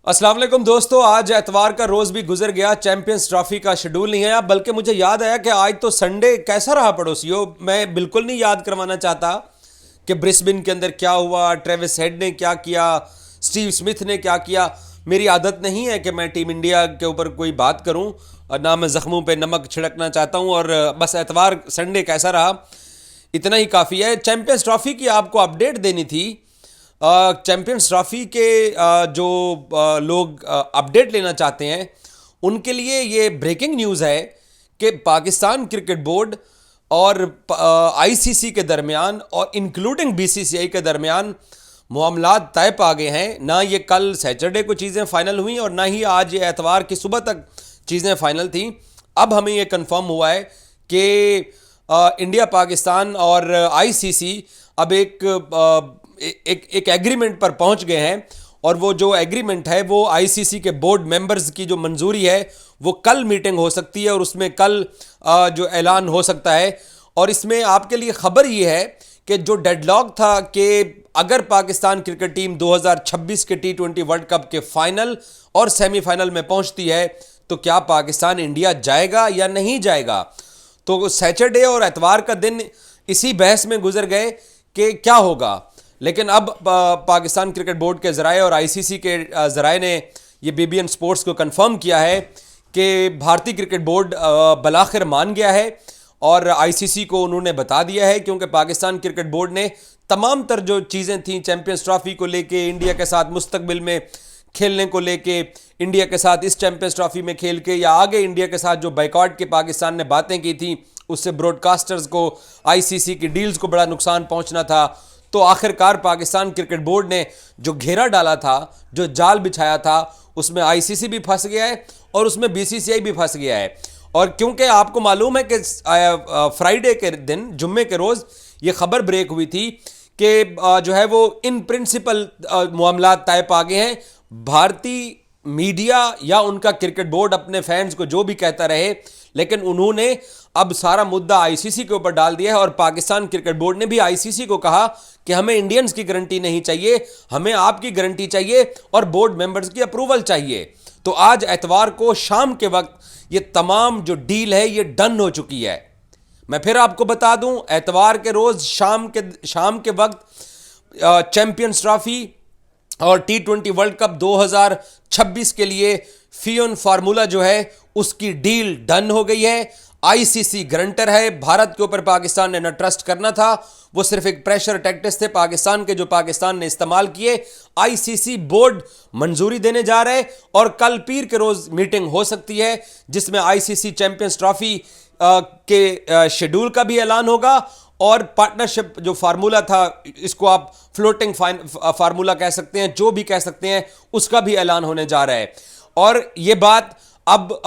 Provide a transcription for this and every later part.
अस्सलाम वालेकुम दोस्तों, आज एतवार का रोज भी गुजर गया। चैंपियंस ट्रॉफी का शेड्यूल नहीं है, बल्कि मुझे याद आया कि आज तो संडे कैसा रहा पड़ोसियों। मैं बिल्कुल नहीं याद करवाना चाहता कि ब्रिस्बेन के अंदर क्या हुआ, ट्रेविस हेड ने क्या किया, स्टीव स्मिथ ने क्या किया। मेरी आदत नहीं है कि मैं टीम इंडिया के ऊपर कोई बात करूं, और ना मैं जख्मों पे नमक छिड़कना चाहता हूं। और बस एतवार संडे कैसा रहा इतना ही काफ़ी है। चैंपियंस ट्रॉफी की आपको अपडेट देनी थी। चैंपियंस ट्रॉफी के जो लोग अपडेट लेना चाहते हैं उनके लिए ये ब्रेकिंग न्यूज़ है कि पाकिस्तान क्रिकेट बोर्ड और आईसीसी के दरमियान और इंक्लूडिंग बीसीसीआई के दरमियान मामलात तय पा गए हैं। ना ये कल सैटरडे को चीज़ें फाइनल हुई और ना ही आज ये एतवार की सुबह तक चीज़ें फाइनल थी। अब हमें ये कंफर्म हुआ है कि इंडिया, पाकिस्तान और आईसीसी अब एक एग्रीमेंट पर पहुंच गए हैं। और वो जो एग्रीमेंट है वो आईसीसी के बोर्ड मेंबर्स की जो मंजूरी है वो कल मीटिंग हो सकती है और उसमें कल जो ऐलान हो सकता है। और इसमें आपके लिए खबर ये है कि जो डेडलॉक था कि अगर पाकिस्तान क्रिकेट टीम 2026 के T20 वर्ल्ड कप के फाइनल और सेमीफाइनल में पहुंचती है तो क्या पाकिस्तान इंडिया जाएगा या नहीं जाएगा। तो सैटरडे और एतवार का दिन इसी बहस में गुजर गए कि क्या होगा। लेकिन अब पाकिस्तान क्रिकेट बोर्ड के ज़राए और आईसीसी के ज़राए ने ये बीबीएन स्पोर्ट्स को कंफर्म किया है कि भारतीय क्रिकेट बोर्ड बलाखिर मान गया है और आईसीसी को उन्होंने बता दिया है, क्योंकि पाकिस्तान क्रिकेट बोर्ड ने तमाम तर जो चीज़ें थीं चैंपियंस ट्रॉफी को लेके, इंडिया के साथ मुस्तकबिल में खेलने को लेके, इंडिया के साथ इस चैंपियंस ट्रॉफी में खेल के या आगे इंडिया के साथ जो बाइकआउट की पाकिस्तान ने बातें की थी उससे ब्रॉडकास्टर्स को, आईसीसी की डील्स को बड़ा नुकसान पहुंचना था। तो आखिरकार पाकिस्तान क्रिकेट बोर्ड ने जो घेरा डाला था, जो जाल बिछाया था, उसमें आईसीसी भी फंस गया है और उसमें बीसीसीआई भी फंस गया है। और क्योंकि आपको मालूम है कि फ्राइडे के दिन, जुम्मे के रोज़ ये खबर ब्रेक हुई थी कि जो है वो इन प्रिंसिपल मामला तय पा गए हैं। भारतीय मीडिया या उनका क्रिकेट बोर्ड अपने फैंस को जो भी कहता रहे, लेकिन उन्होंने अब सारा मुद्दा आईसीसी के ऊपर डाल दिया है। और पाकिस्तान क्रिकेट बोर्ड ने भी आईसीसी को कहा कि हमें इंडियंस की गारंटी नहीं चाहिए, हमें आपकी गारंटी चाहिए और बोर्ड मेंबर्स की अप्रूवल चाहिए। तो आज एतवार को शाम के वक्त ये तमाम जो डील है ये डन हो चुकी है। मैं फिर आपको बता दूं, एतवार के रोज शाम के वक्त चैंपियंस ट्रॉफी और T20 वर्ल्ड कप 2026 के लिए फियोन फार्मूला जो है उसकी डील डन हो गई है। आईसीसी गारंटर है। भारत के ऊपर पाकिस्तान ने न ट्रस्ट करना था, वो सिर्फ एक प्रेशर टैक्टिक्स थे पाकिस्तान के जो पाकिस्तान ने इस्तेमाल किए। आईसीसी बोर्ड मंजूरी देने जा रहे और कल पीर के रोज मीटिंग हो सकती है जिसमें आईसीसी चैंपियंस ट्रॉफी के शेड्यूल का भी ऐलान होगा और पार्टनरशिप जो फार्मूला था, इसको आप फ्लोटिंग फार्मूला कह सकते हैं, जो भी कह सकते हैं, उसका भी ऐलान होने जा रहा है। और ये बात अब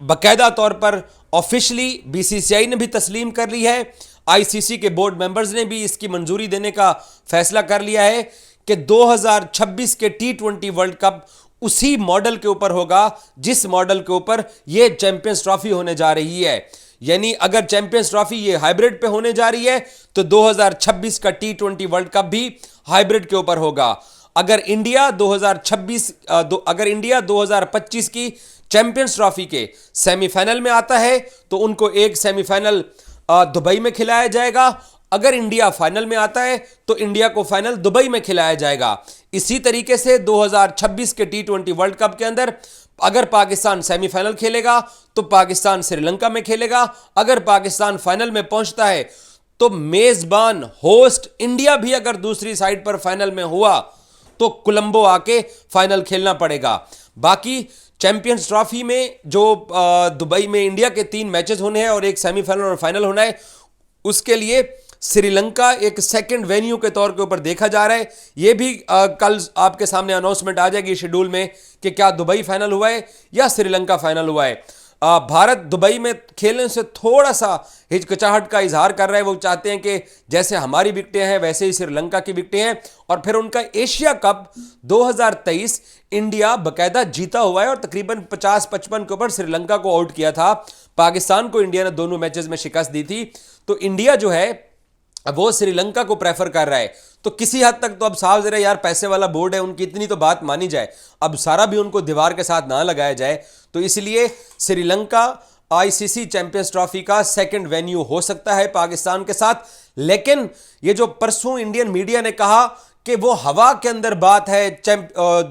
बाकायदा तौर पर ऑफिशियली बीसीसीआई ने भी तस्लीम कर ली है। आईसीसी के बोर्ड मेंबर्स ने भी इसकी मंजूरी देने का फैसला कर लिया है कि 2026 के T20 वर्ल्ड कप उसी मॉडल के ऊपर होगा जिस मॉडल के ऊपर यह चैंपियंस ट्रॉफी होने जा रही है। यानी अगर चैंपियंस ट्रॉफी ये हाइब्रिड पे होने जा रही है तो 2026 का T20 वर्ल्ड कप भी हाइब्रिड के ऊपर होगा। अगर इंडिया 2025 की चैंपियंस ट्रॉफी के सेमीफाइनल में आता है तो उनको एक सेमीफाइनल दुबई में खिलाया जाएगा। अगर इंडिया फाइनल में आता है तो इंडिया को फाइनल दुबई में खिलाया जाएगा। इसी तरीके से 2026 के T20 वर्ल्ड कप के अंदर अगर पाकिस्तान सेमीफाइनल खेलेगा तो पाकिस्तान श्रीलंका में खेलेगा। अगर पाकिस्तान फाइनल में पहुंचता है तो मेजबान होस्ट इंडिया भी अगर दूसरी साइड पर फाइनल में हुआ तो कोलंबो आके फाइनल खेलना पड़ेगा। बाकी चैंपियंस ट्रॉफी में जो दुबई में इंडिया के 3 मैचेस होने हैं और एक सेमीफाइनल और फाइनल होना है, उसके लिए श्रीलंका एक सेकंड वेन्यू के तौर के ऊपर देखा जा रहा है। यह भी कल आपके सामने अनाउंसमेंट आ जाएगी शेड्यूल में कि क्या दुबई फाइनल हुआ है या श्रीलंका फाइनल हुआ है। भारत दुबई में खेलने से थोड़ा सा हिचकिचाहट का इजहार कर रहा है। वो चाहते हैं कि जैसे हमारी विकेटें हैं वैसे ही श्रीलंका की विकेटें हैं। और फिर उनका एशिया कप 2023 इंडिया बकायदा जीता हुआ है और तकरीबन 50-55 के ऊपर श्रीलंका को आउट किया था। पाकिस्तान को इंडिया ने दोनों मैचेस में शिकस्त दी थी। तो इंडिया जो है अब वो श्रीलंका को प्रेफर कर रहा है, तो किसी हद तक तो अब साफ जरा यार पैसे वाला बोर्ड है, उनकी इतनी तो बात मानी जाए, अब सारा भी उनको दीवार के साथ ना लगाया जाए। तो इसलिए श्रीलंका आईसीसी चैंपियंस ट्रॉफी का सेकंड वेन्यू हो सकता है पाकिस्तान के साथ। लेकिन ये जो परसों इंडियन मीडिया ने कहा कि वो हवा के अंदर बात है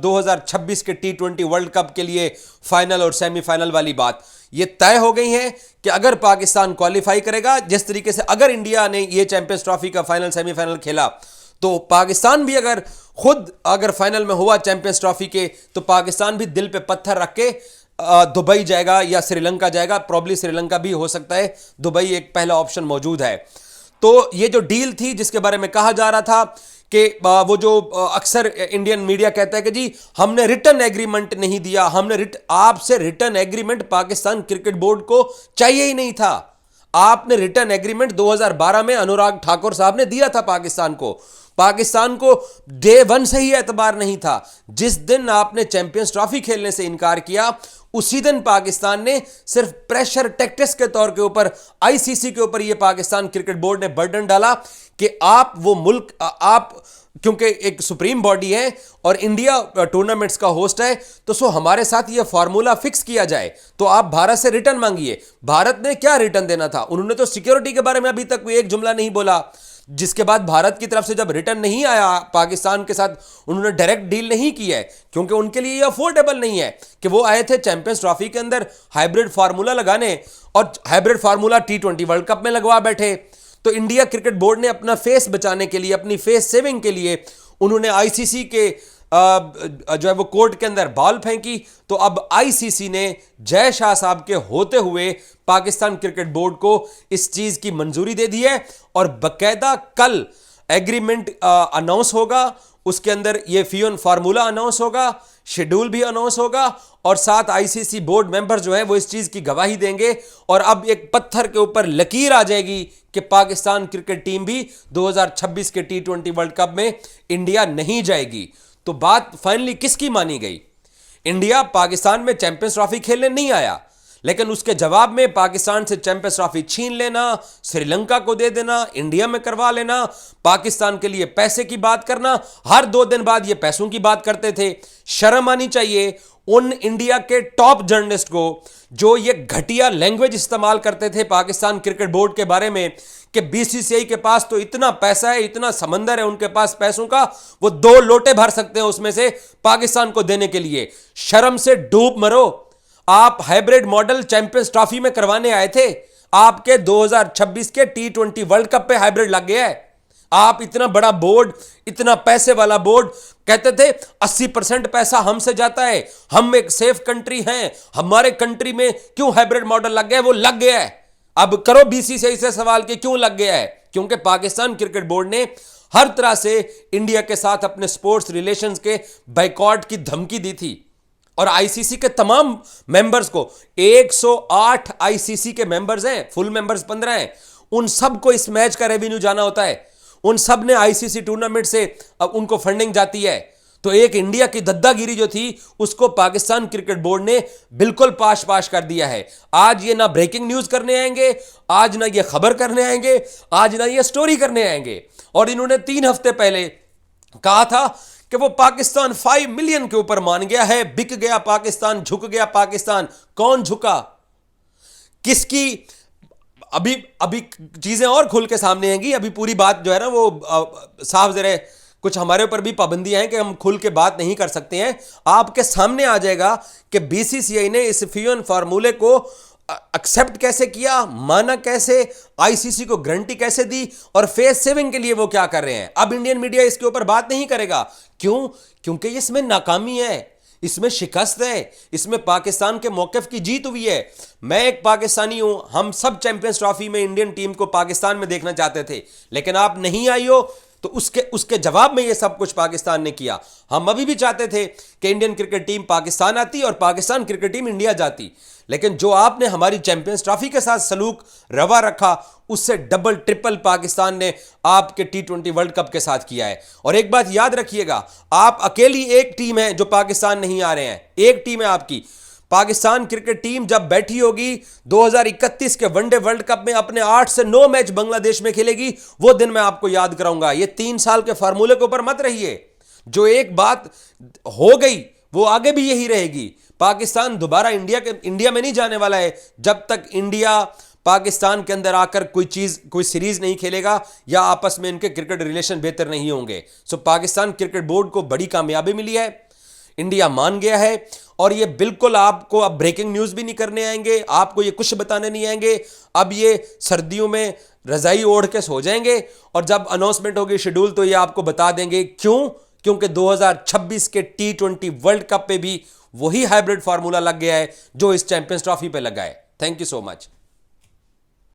2026 के T20 वर्ल्ड कप के लिए फाइनल और सेमीफाइनल वाली बात, ये तय हो गई है कि अगर पाकिस्तान क्वालिफाई करेगा, जिस तरीके से अगर इंडिया ने ये चैंपियंस ट्रॉफी का फाइनल सेमीफाइनल खेला, तो पाकिस्तान भी अगर फाइनल में हुआ चैंपियंस ट्रॉफी के, तो पाकिस्तान भी दिल पे पत्थर रख के दुबई जाएगा या श्रीलंका जाएगा। प्रॉब्ली श्रीलंका भी हो सकता है, दुबई एक पहला ऑप्शन मौजूद है। तो ये जो डील थी जिसके बारे में कहा जा रहा था कि वो जो अक्सर इंडियन मीडिया कहता है कि जी हमने रिटर्न एग्रीमेंट नहीं दिया, आपसे return agreement Pakistan cricket board को चाहिए ही नहीं था। आपने रिटर्न एग्रीमेंट 2012 में अनुराग ठाकुर साहब ने दिया था पाकिस्तान को डे वन से ही एतबार नहीं था। जिस दिन आपने चैंपियंस ट्रॉफी खेलने से इनकार किया, उसी दिन पाकिस्तान ने सिर्फ प्रेशर टैक्टिक्स के तौर के ऊपर आईसीसी के ऊपर यह पाकिस्तान क्रिकेट बोर्ड ने बर्डन डाला कि आप क्योंकि एक सुप्रीम बॉडी है और इंडिया टूर्नामेंट्स का होस्ट है, तो सो हमारे साथ यह फार्मूला फिक्स किया जाए, तो आप भारत से रिटर्न मांगिए। भारत ने क्या रिटर्न देना था? उन्होंने तो सिक्योरिटी के बारे में अभी तक एक जुमला नहीं बोला। जिसके बाद भारत की तरफ से जब रिटर्न नहीं आया पाकिस्तान के साथ, उन्होंने डायरेक्ट डील नहीं की है, क्योंकि उनके लिए ये अफोर्डेबल नहीं है कि वो आए थे चैंपियंस ट्रॉफी के अंदर हाइब्रिड फार्मूला लगाने और hybrid formula T20 world cup में लगवा बैठे। तो इंडिया क्रिकेट बोर्ड ने अपना फेस बचाने के लिए, अपनी फेस सेविंग के लिए, उन्होंने आईसीसी के जो है वो कोर्ट के अंदर बॉल फेंकी। तो अब आईसीसी ने जय शाह साहब के होते हुए पाकिस्तान क्रिकेट बोर्ड को इस चीज की मंजूरी दे दी है और बकायदा कल एग्रीमेंट अनाउंस होगा, उसके अंदर ये फियोन फार्मूला अनाउंस होगा, शेड्यूल भी अनाउंस होगा और साथ आईसीसी बोर्ड मेंबर जो है वो इस चीज की गवाही देंगे। और अब एक पत्थर के ऊपर लकीर आ जाएगी कि पाकिस्तान क्रिकेट टीम भी 2026 के T20 वर्ल्ड कप में इंडिया नहीं जाएगी। तो बात फाइनली किसकी मानी गई? इंडिया पाकिस्तान में चैंपियंस ट्रॉफी खेलने नहीं आया, लेकिन उसके जवाब में पाकिस्तान से चैंपियंस ट्रॉफी छीन लेना, श्रीलंका को दे देना, इंडिया में करवा लेना, पाकिस्तान के लिए पैसे की बात करना, हर 2 दिन बाद ये पैसों की बात करते थे। शर्म आनी चाहिए उन इंडिया के टॉप जर्नलिस्ट को जो ये घटिया लैंग्वेज इस्तेमाल करते थे पाकिस्तान क्रिकेट बोर्ड के बारे में कि बीसीसीआई के पास तो इतना पैसा है, इतना समंदर है उनके पास पैसों का, वो 2 लोटे भर सकते हैं उसमें से पाकिस्तान को देने के लिए। शर्म से डूब मरो। आप हाइब्रिड मॉडल चैंपियंस ट्रॉफी में करवाने आए थे, आपके 2026 के T20 वर्ल्ड कप पे हाइब्रिड लग गया है। आप इतना बड़ा बोर्ड, इतना पैसे वाला बोर्ड, कहते थे 80% पैसा हमसे जाता है, हम एक सेफ कंट्री हैं, हमारे कंट्री में क्यों हाइब्रिड मॉडल लग गया है? वो लग गया है। अब करो बीसीसीआई से सवाल कि क्यों लग गया है? क्योंकि पाकिस्तान क्रिकेट बोर्ड ने हर तरह से इंडिया के साथ अपने स्पोर्ट्स रिलेशंस के बाइकॉट की धमकी दी थी। और आईसीसी के तमाम मेंबर्स को, 108 आईसीसी के मेंबर्स हैं, फुल मेंबर्स 15 हैं, उन सबको इस मैच का रेवेन्यू जाना होता है, उन सब ने आईसीसी टूर्नामेंट से अब उनको फंडिंग जाती है। तो एक इंडिया की दद्दागिरी जो थी उसको पाकिस्तान क्रिकेट बोर्ड ने बिल्कुल पाश कर दिया है। आज ये ना ब्रेकिंग न्यूज करने आएंगे, आज ना ये खबर करने आएंगे, आज ना ये स्टोरी करने आएंगे। और इन्होंने 3 हफ्ते पहले कहा था कि वो पाकिस्तान 5 मिलियन के ऊपर मान गया है, बिक गया पाकिस्तान, झुक गया पाकिस्तान। कौन झुका? किसकी? अभी चीजें और खुल के सामने आएंगी। अभी पूरी बात जो है ना वो साफ जरा, कुछ हमारे ऊपर भी पाबंदियां हैं कि हम खुल के बात नहीं कर सकते हैं। आपके सामने आ जाएगा कि बीसीसीआई ने इस फियोन फार्मूले को एक्सेप्ट कैसे किया, माना कैसे, आईसीसी को गारंटी कैसे दी और फेस सेविंग के लिए वो क्या कर रहे हैं। अब इंडियन मीडिया इसके ऊपर बात नहीं करेगा। क्यों? क्योंकि इसमें नाकामी है, इसमें शिकस्त है, इसमें पाकिस्तान के मौकिफ की जीत हुई है। मैं एक पाकिस्तानी हूं, हम सब चैंपियंस ट्रॉफी में इंडियन टीम को पाकिस्तान में देखना चाहते थे, लेकिन आप नहीं आई हो, तो उसके जवाब में ये सब कुछ पाकिस्तान ने किया। हम अभी भी चाहते थे कि इंडियन क्रिकेट टीम पाकिस्तान आती और पाकिस्तान क्रिकेट टीम इंडिया जाती, लेकिन जो आपने हमारी चैंपियंस ट्रॉफी के साथ सलूक रवा रखा, उससे डबल ट्रिपल पाकिस्तान ने आपके T20 वर्ल्ड कप के साथ किया है। और एक बात याद रखिएगा, आप अकेली एक टीम है जो पाकिस्तान नहीं आ रहे हैं, एक टीम है आपकी। पाकिस्तान क्रिकेट टीम जब बैठी होगी 2031 के वनडे वर्ल्ड कप में अपने 8 से 9 मैच बांग्लादेश में खेलेगी, वो दिन मैं आपको याद कराऊंगा। ये 3 साल के फार्मूले के ऊपर मत रहिए। जो एक बात हो गई वो आगे भी यही रहेगी। पाकिस्तान दोबारा इंडिया में नहीं जाने वाला है जब तक इंडिया पाकिस्तान के अंदर आकर कोई सीरीज नहीं खेलेगा या आपस में इनके क्रिकेट रिलेशन बेहतर नहीं होंगे। सो पाकिस्तान क्रिकेट बोर्ड को बड़ी कामयाबी मिली है, इंडिया मान गया है। और ये बिल्कुल आपको अब ब्रेकिंग न्यूज भी नहीं करने आएंगे, आपको ये कुछ बताने नहीं आएंगे। अब ये सर्दियों में रजाई ओढ़ के सो जाएंगे और जब अनाउंसमेंट होगी शेड्यूल तो ये आपको बता देंगे। क्यों? क्योंकि 2026 के T20 वर्ल्ड कप पे भी वही हाइब्रिड फार्मूला लग गया है जो इस चैंपियंस ट्रॉफी पे लगा है। Thank you so much.